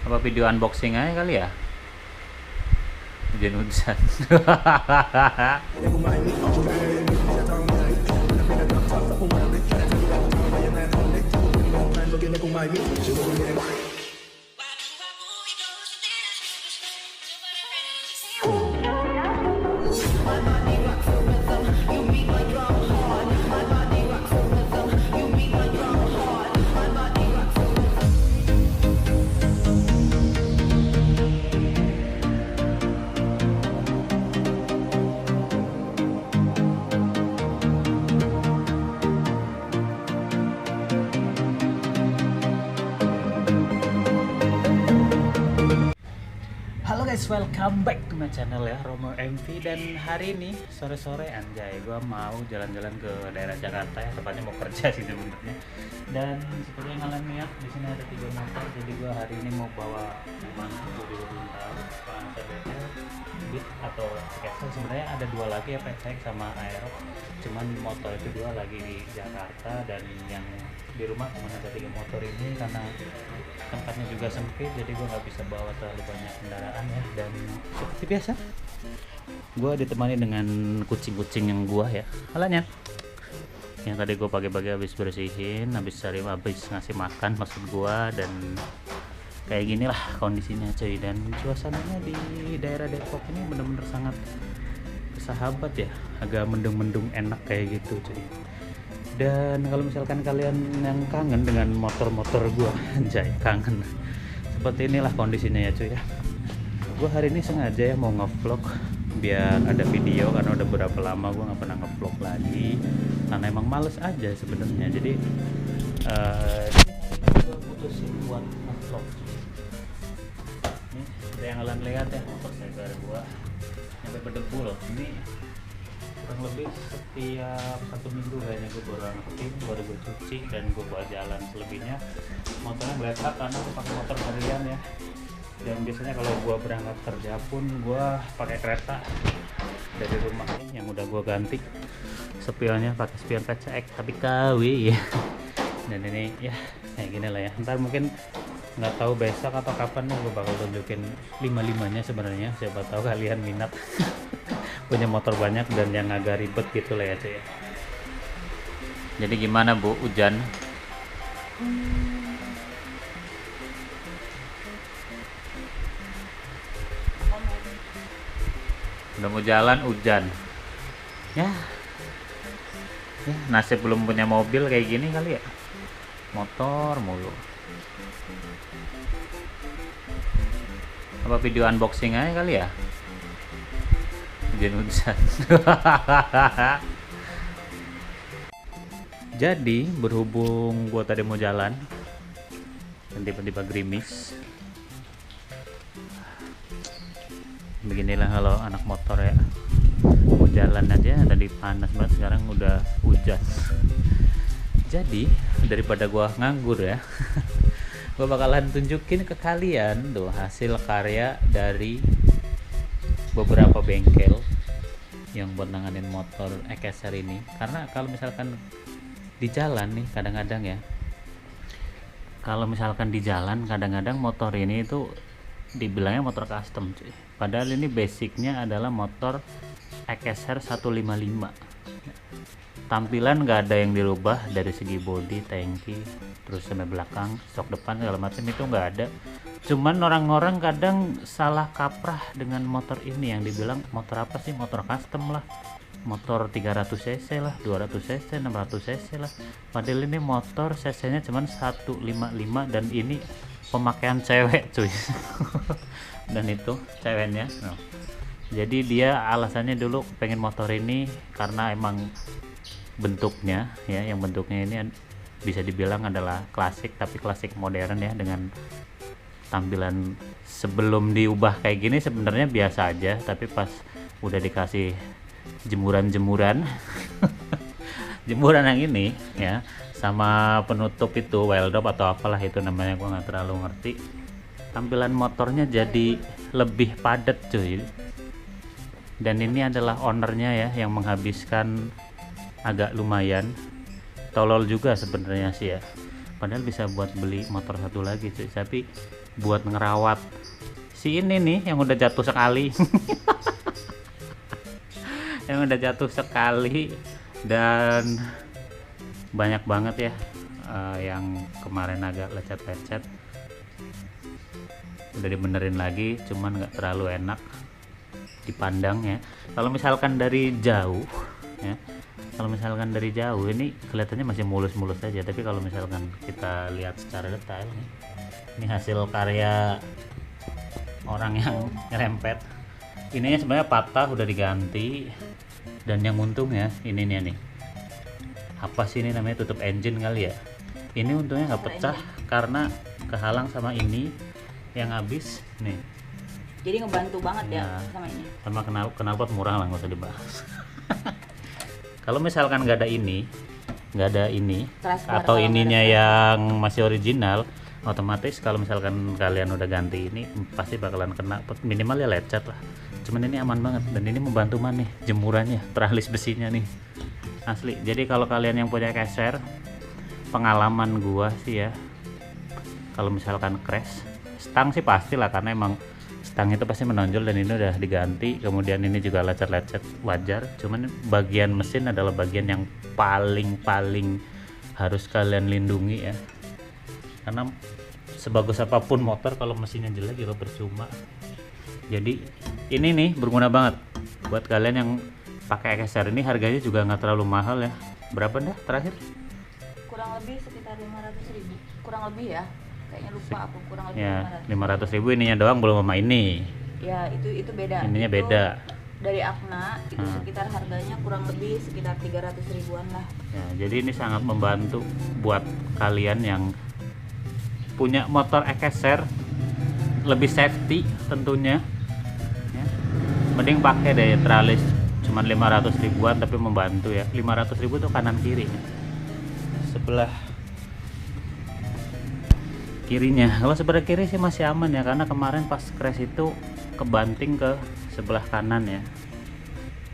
Apa video unboxing aja kali ya? Hujan-hujan. Halo guys, welcome back to my channel ya, Romo MV. Dan hari ini sore-sore anjay, gue mau jalan-jalan ke daerah Jakarta ya, tepatnya mau kerja sih sebenarnya. Dan seperti yang kalian lihat di sini ada 3 motor, jadi gue hari ini mau bawa memang gue belum tahu BTL, Beat atau Castle. Sebenarnya ada 2 lagi ya, PCX sama Aero. Cuman motor itu 2 lagi di Jakarta, dan yang di rumah cuma ada 3 motor ini karena tempatnya juga sempit, jadi gue nggak bisa bawa terlalu banyak kendaraan ya. Dan seperti biasa gue ditemani dengan kucing-kucing yang gue ya, halanya yang tadi gue pagi-pagi habis bersihin, habis ngasih makan maksud gue. Dan kayak gini lah kondisinya cuy, dan suasananya di daerah Depok ini bener-bener sangat sahabat ya, agak mendung-mendung enak kayak gitu cuy. Dan kalau misalkan kalian yang kangen dengan motor-motor gua, anjay kangen, seperti inilah kondisinya ya cuy ya. Gua hari ini sengaja ya mau ngevlog biar ada video, karena udah berapa lama gua nggak pernah ngevlog lagi karena emang males aja sebenarnya. Jadi gua putusin buat ngevlog. Ini udah yang kalian lihat ya, motor segar gua sampai berdebu loh. Ini kurang lebih setiap 1 minggu kayaknya gue baru angkatin, baru gue cuci dan gue bawa jalan. Selebihnya motornya beletak karena gue pakai motor harian ya. Dan biasanya kalau gue berangkat kerja pun gue pakai kereta dari rumah ini yang udah gue ganti spionnya pakai spion PCX tapi KW ya. Dan ini ya kayak gini lah ya, ntar mungkin nggak tahu besok atau kapan nih gue bakal tunjukin 5-5 nya sebenarnya, siapa tahu kalian minat punya motor banyak dan yang agak ribet gitu lah ya cuy ya. Jadi gimana Bu, hujan? Udah mau jalan hujan ya. Nasib belum punya mobil kayak gini kali ya, motor mulu. Apa video unboxing aja kali ya, hujan-hujan. Jadi berhubung gua tadi mau jalan dan tiba-tiba gerimis, beginilah kalau anak motor ya, mau jalan aja tadi panas banget, sekarang udah hujan. Jadi daripada gua nganggur ya, gua bakalan tunjukin ke kalian tuh hasil karya dari beberapa bengkel yang buat nanganin motor EKSR ini. Karena kalau misalkan di jalan nih kadang-kadang ya, kalau misalkan di jalan kadang-kadang motor ini itu dibilangnya motor custom cuy, padahal ini basicnya adalah motor EKSR 155. Tampilan nggak ada yang dirubah dari segi body, tangki, terus sampai belakang, stok depan segala macam itu nggak ada. Cuman orang-orang kadang salah kaprah dengan motor ini, yang dibilang motor apa sih, motor custom lah, motor 300 cc lah, 200 cc, 600 cc lah. Padahal ini motor cc nya cuman 155 dan ini pemakaian cewek cuy. Dan itu ceweknya no. Jadi dia alasannya dulu pengen motor ini karena emang bentuknya ya, yang bentuknya ini bisa dibilang adalah klasik, tapi klasik modern ya, dengan tampilan sebelum diubah kayak gini sebenarnya biasa aja, tapi pas udah dikasih jemuran-jemuran jemuran yang ini ya, sama penutup itu weldop atau apalah itu namanya, gua nggak terlalu ngerti, tampilan motornya jadi lebih padat cuy. Dan ini adalah ownernya ya yang menghabiskan agak lumayan, tolol juga sebenarnya sih ya. padahal bisa buat beli motor satu lagi cuy, tapi buat ngerawat si ini nih yang udah jatuh sekali. Yang udah jatuh sekali dan banyak banget ya yang kemarin agak lecet-lecet, udah dibenerin lagi, cuman nggak terlalu enak dipandang ya. Kalau misalkan dari jauh ya, kalau misalkan dari jauh ini kelihatannya masih mulus-mulus aja, tapi kalau misalkan kita lihat secara detail nih, ini hasil karya orang yang nyerempet. Ininya sebenarnya patah, udah diganti, dan yang untung ya ini nih, apa sih ini namanya, tutup engine kali ya. Ini untungnya nggak pecah karena kehalang sama ini yang habis nih. Jadi ngebantu banget ya sama ini. Sama knalpot murah lah, nggak usah dibahas. Kalau misalkan nggak ada ini, atau ininya yang masih original, otomatis kalau misalkan kalian udah ganti ini pasti bakalan kena, minimal ya lecet lah. Cuman ini aman banget, dan ini membantu nih jemurannya, teralis besinya nih, asli. Jadi kalau kalian yang punya Caser, pengalaman gua sih ya, kalau misalkan crash, stang sih pastilah, karena emang stang itu pasti menonjol, dan ini udah diganti. Kemudian ini juga lecet-lecet, wajar. Cuman bagian mesin adalah bagian yang paling harus kalian lindungi ya, karena sebagus apapun motor kalau mesinnya jelek juga percuma. Jadi ini nih berguna banget buat kalian yang pakai Caser. Ini harganya juga nggak terlalu mahal ya. Berapa dah terakhir? Kurang lebih sekitar 500.000, kurang lebih ya, kayaknya lupa aku, kurang lebih ya 500.000 ininya doang, belum sama ini ya. Itu beda, ininya itu beda. Dari Akna itu sekitar harganya kurang lebih sekitar 300 ribuan lah ya. Jadi ini sangat membantu buat kalian yang punya motor Caser, lebih safety tentunya ya. Mending pakai deh teralis cuman 500 ribuan tapi membantu ya. 500 ribu tuh kanan kiri, sebelah kirinya. Kalau sebelah kiri sih masih aman ya, karena kemarin pas crash itu kebanting ke sebelah kanan ya.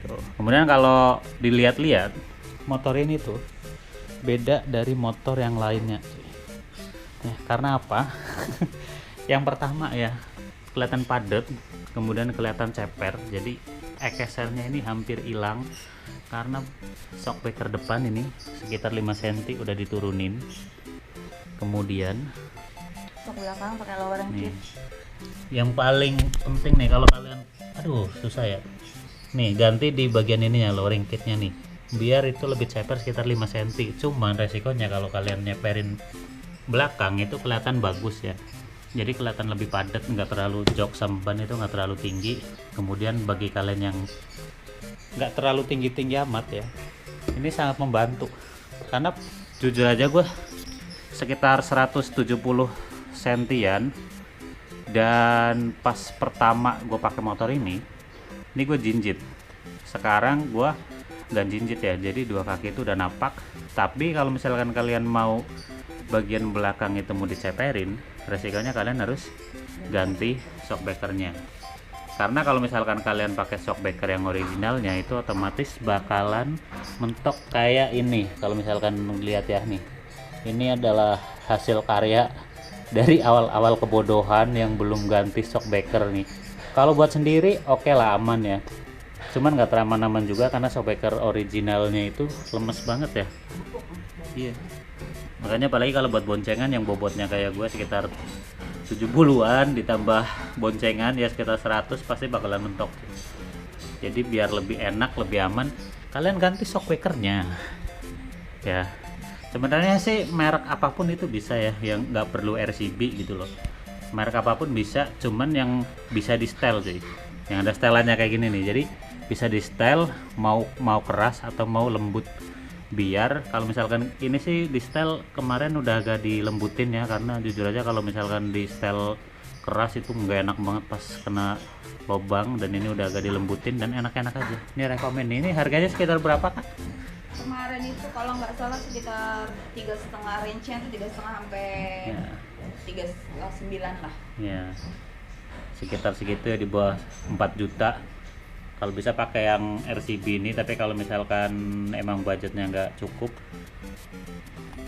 Tuh. Kemudian kalau dilihat-lihat, motor ini tuh beda dari motor yang lainnya ya, karena apa? Yang pertama ya, kelihatan padat, kemudian kelihatan ceper. Jadi Casernya ini hampir hilang karena shockbreaker depan ini sekitar 5 cm udah diturunin. Kemudian sok belakang pakai lowering kit. Yang paling penting nih kalau kalian, aduh susah ya, nih ganti di bagian ini ya, lowering kitnya nih, biar itu lebih ceper sekitar 5 cm. Cuman resikonya kalau kalian nyeperin belakang itu kelihatan bagus ya, jadi kelihatan lebih padat, nggak terlalu jok sama ban itu nggak terlalu tinggi. Kemudian bagi kalian yang nggak terlalu tinggi amat ya, ini sangat membantu. Karena jujur aja gue sekitar 170 sentian, dan pas pertama gue pakai motor ini gue jinjit. Sekarang gue nggak jinjit ya, jadi dua kaki itu udah napak. Tapi kalau misalkan kalian mau bagian belakang itu mau diceperin, resikonya kalian harus ganti shockbreakernya. Karena kalau misalkan kalian pakai shockbreaker yang originalnya itu otomatis bakalan mentok kayak ini. Kalau misalkan lihat ya nih, ini adalah hasil karya dari awal-awal kebodohan yang belum ganti shockbreaker nih. Kalau buat sendiri oke lah, aman ya, cuman nggak teraman-aman juga karena shockbreaker originalnya itu lemes banget ya. Iya, makanya apalagi kalau buat boncengan yang bobotnya kayak gue sekitar 70-an ditambah boncengan ya sekitar 100, pasti bakalan mentok. Jadi biar lebih enak, lebih aman, kalian ganti shockbreakernya ya. Sebenarnya sih merek apapun itu bisa ya, yang nggak perlu RCB gitu loh. Merek apapun bisa, cuman yang bisa di style sih, yang ada stylannya kayak gini nih. Jadi bisa di style mau keras atau mau lembut. Biar kalau misalkan ini sih di style kemarin udah agak dilembutin ya, karena jujur aja kalau misalkan di style keras itu nggak enak banget pas kena lubang, dan ini udah agak dilembutin dan enak-enak aja. Ini rekomen. Ini harganya sekitar berapa Kak? Kemarin itu kalau nggak salah sekitar 3,5, range-nya itu 3,5 sampai 3,9 lah ya, sekitar segitu ya, di bawah 4 juta. Kalau bisa pakai yang RCB ini, tapi kalau misalkan emang budgetnya nggak cukup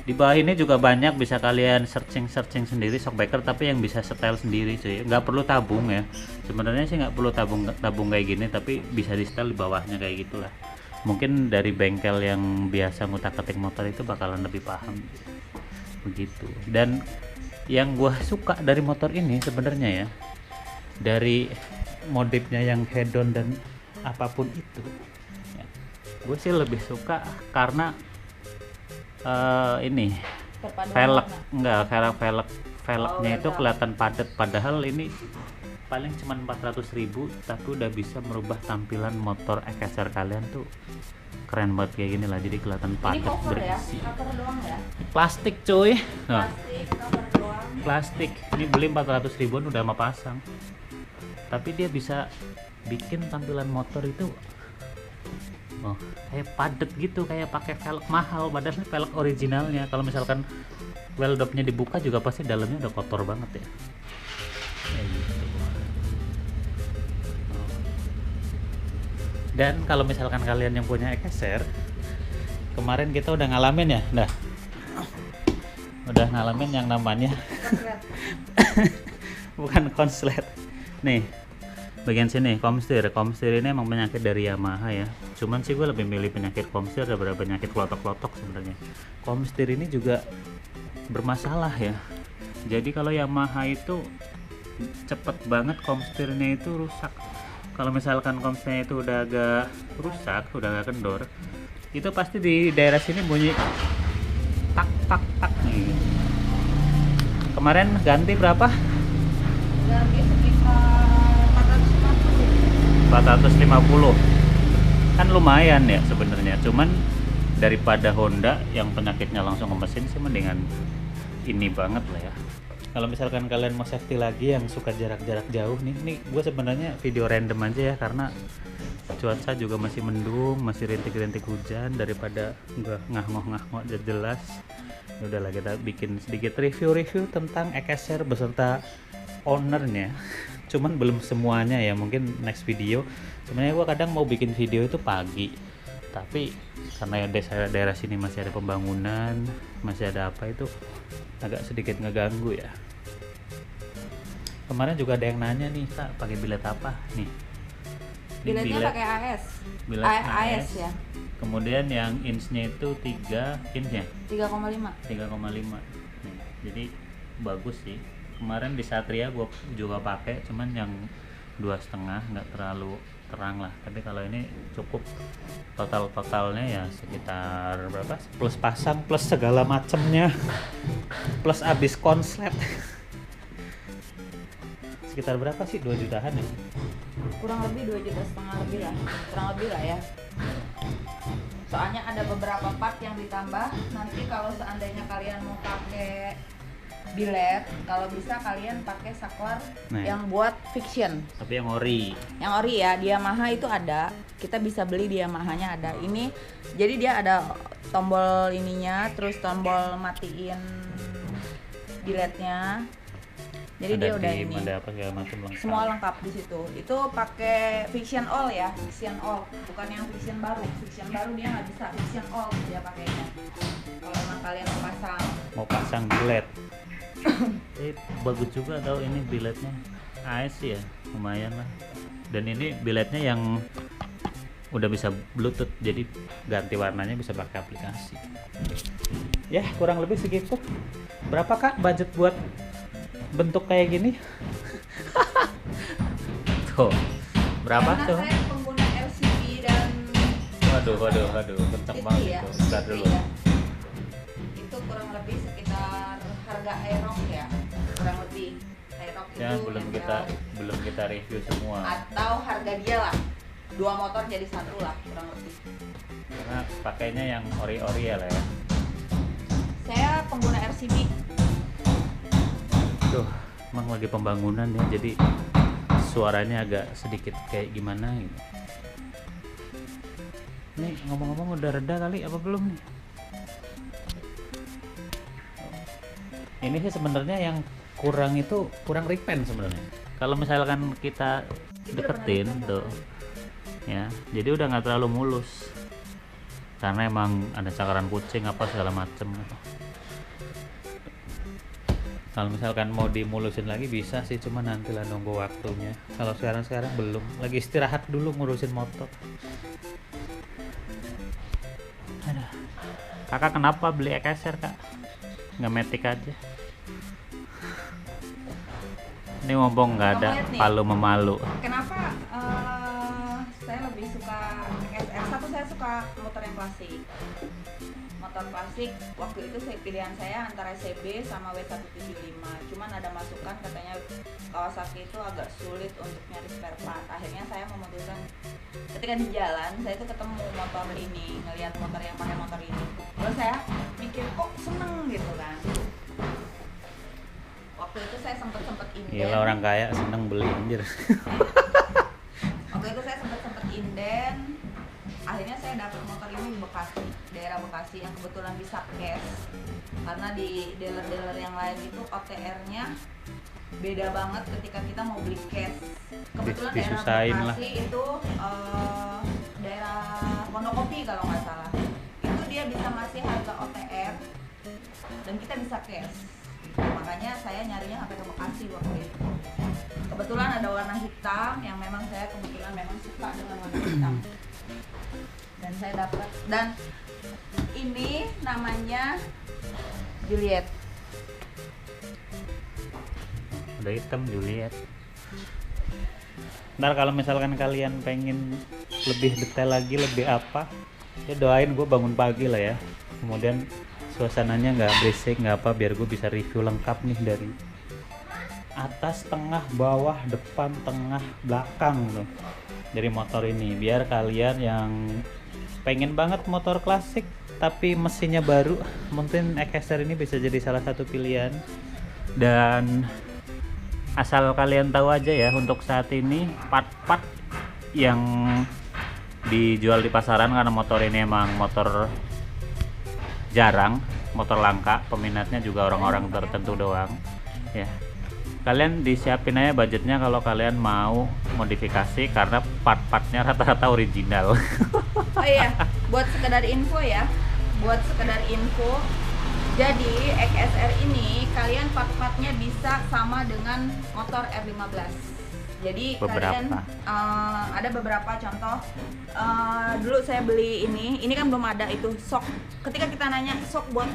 Di bawah ini juga banyak, bisa kalian searching sendiri shockbreaker, tapi yang bisa setel sendiri cuy, nggak perlu tabung ya. Sebenarnya sih nggak perlu tabung kayak gini, tapi bisa di setel di bawahnya kayak gitulah. Mungkin dari bengkel yang biasa ngutak-atik motor itu bakalan lebih paham begitu. Dan yang gua suka dari motor ini sebenarnya ya, dari modifnya yang head on dan apapun itu ya, gue sih lebih suka karena ini velg, enggak, velgnya itu kelihatan padat, padahal ini paling cuma 400.000 tapi udah bisa merubah tampilan motor EKSR kalian tuh keren banget kayak gini lah. Jadi kelihatan padat, bersih. Cover doang ya? Plastik cuy. Nah, Plastik, cover doang. plastik ini beli 400.000-an udah mau pasang, tapi dia bisa bikin tampilan motor itu kayak padet gitu, kayak pakai velg mahal, padahal velg originalnya. Kalau misalkan well dopnya dibuka juga pasti dalamnya udah kotor banget ya, kayak gitu. Dan kalau misalkan kalian yang punya EKSR, kemarin kita udah ngalamin ya, udah ngalamin yang namanya bukan konslet nih, bagian sini komstir ini emang penyakit dari Yamaha ya. Cuman sih gue lebih milih penyakit komstir daripada penyakit klotok-klotok sebenarnya. Komstir ini juga bermasalah ya. Jadi kalau Yamaha itu cepet banget komstirnya itu rusak. Kalau misalkan komstirnya itu udah agak rusak, udah agak kendor, itu pasti di daerah sini bunyi tak tak tak nih. Kemarin ganti berapa? Ganti sekitar 450. Kan lumayan ya sebenarnya, cuman daripada Honda yang penyakitnya langsung ke mesin sih mendingan ini banget lah ya. Kalau misalkan kalian mau safety lagi yang suka jarak-jarak jauh nih gue sebenarnya video random aja ya, karena cuaca juga masih mendung, masih rintik-rintik hujan, daripada nggak ngah-ngoh jelas. Ya udahlah, kita bikin sedikit review tentang EKSR beserta ownernya. Cuman belum semuanya ya, mungkin next video. Sebenarnya gua kadang mau bikin video itu pagi, tapi karena ya daerah sini masih ada pembangunan, masih ada apa, itu agak sedikit ngeganggu ya. Kemarin juga ada yang nanya nih, Kak, pakai bilet apa nih? biletnya pakai AS. Bilet AS ya. Kemudian yang inch-nya itu 3 inch-nya 3,5. 3,5 nih, jadi bagus sih. Kemarin di Satria gue juga pakai, cuman yang 2,5, nggak terlalu terang lah. Tapi kalau ini cukup, totalnya ya sekitar berapa, plus pasang plus segala macemnya plus abis konslet sekitar berapa sih, 2 jutaan ya, Kurang lebih 2,5 juta lebih lah, kurang lebih lah ya. Soalnya ada beberapa part yang ditambah. Nanti kalau seandainya kalian mau pakai bilet, kalau bisa kalian pakai saklar yang buat fiction, tapi yang ori ya. Di Yamaha itu ada, kita bisa beli di Yamahanya ada ini. Jadi dia ada tombol ininya, terus tombol matiin biletnya. Jadi ada dia udah di ini apa segala macam lengkap. semua lengkap di situ. Itu pakai fiction all ya, fiction all, bukan yang fiction baru. Fiction baru dia nggak bisa, fiction all dia pakainya. Kalau emang kalian mau pasang bilet. Bagus juga tau ini biletnya, AS ya, lumayan lah. Dan ini biletnya yang udah bisa Bluetooth, jadi ganti warnanya bisa pakai aplikasi. Ya kurang lebih segitu. Berapa Kak budget buat bentuk kayak gini? Tuh berapa karena tuh? saya pengguna LCD dan Waduh kenceng banget ya, itu. Bentar dulu ya. Itu kurang lebih sekitar harga Aerox ya, kurang lebih Aerox ya, itu belum kita review semua, atau harga dia lah 2 motor jadi 1 lah kurang lebih. karena pakainya yang ori-ori ya lah ya. Saya pengguna RCB. Tuh, emang lagi pembangunan ya, jadi suaranya agak sedikit kayak gimana gitu. Nih ngomong-ngomong udah reda kali apa belum nih? Ini sih sebenarnya yang kurang repen sebenarnya. Kalau misalkan kita deketin tuh, ya, jadi udah nggak terlalu mulus. Karena emang ada cakaran kucing apa segala macem gitu. Kalau misalkan mau dimulusin lagi bisa sih, cuma nantilah nunggu waktunya. Kalau sekarang belum, lagi istirahat dulu ngurusin motor. Aduh. Kakak kenapa beli EKSR kak? Nggak metik aja. Ini ngomong nggak ada palu memalu. Kenapa saya lebih suka EKSR? Satu, saya suka motor yang klasik. Motor klasik waktu itu pilihan saya antara CB sama W175. Cuman ada masukan katanya Kawasaki itu agak sulit untuk nyari spare part. Akhirnya saya memutuskan ketika di jalan saya itu ketemu motor ini, ngelihat motor yang pakai motor ini. Terus saya mikir kok seneng gitu kan. Waktu itu saya sempet inden. Gila, orang kaya seneng beli anjir. Waktu itu saya sempet inden. Akhirnya saya dapat motor ini di Bekasi, daerah Bekasi, yang kebetulan bisa cash. Karena di dealer-dealer yang lain itu OTR-nya beda banget ketika kita mau beli cash. Kebetulan daerah Bekasi itu daerah Pondokopi kalau nggak salah. Itu dia bisa masih harga OTR dan kita bisa cash. Makanya saya nyarinya sampai ke Bekasi waktu itu. Kebetulan ada warna hitam yang memang saya kebetulan memang suka dengan warna hitam. Dan saya dapat, dan ini namanya Juliet. Udah hitam Juliet. Ntar kalau misalkan kalian pengen lebih detail lagi, lebih apa, ya doain gue bangun pagi lah ya. Kemudian suasananya nggak berisik, nggak apa, biar gue bisa review lengkap nih dari atas, tengah, bawah, depan, tengah, belakang tuh dari motor ini, biar kalian yang pengen banget motor klasik tapi mesinnya baru, mungkin EKSR ini bisa jadi salah satu pilihan. Dan asal kalian tahu aja ya, untuk saat ini part-part yang dijual di pasaran, karena motor ini emang motor jarang, motor langka, peminatnya juga orang-orang tertentu doang ya. Kalian disiapin aja budgetnya kalau kalian mau modifikasi, karena part-partnya rata-rata original. Oh iya, buat sekedar info ya, jadi EKSR ini kalian part-partnya bisa sama dengan motor R15. Jadi kalian ada beberapa contoh. Dulu saya beli ini kan belum ada itu shock. Ketika kita nanya shock buat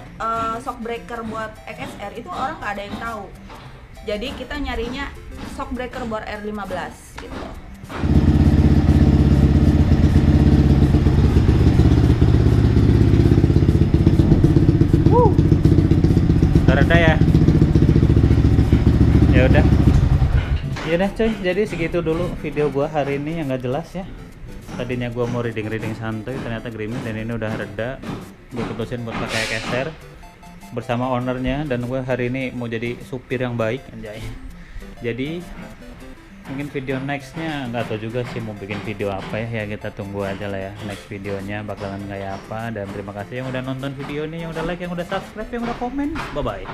shock breaker buat EKSR, itu orang nggak ada yang tahu. Jadi kita nyarinya shock breaker buat R15 gitu. Udah reda ya? Ya udah. Ya udah coy, jadi segitu dulu video gua hari ini yang nggak jelas ya. Tadinya gua mau reading santai, ternyata gerimis, dan ini udah reda. Gue putusin buat pakai EKSR bersama ownernya, dan gue hari ini mau jadi supir yang baik anjay. Jadi mungkin video nextnya nggak tahu juga sih mau bikin video apa ya, kita tunggu aja lah ya next videonya bakalan kayak apa. Dan terima kasih yang udah nonton video ini, yang udah like, yang udah subscribe, yang udah komen. Bye bye.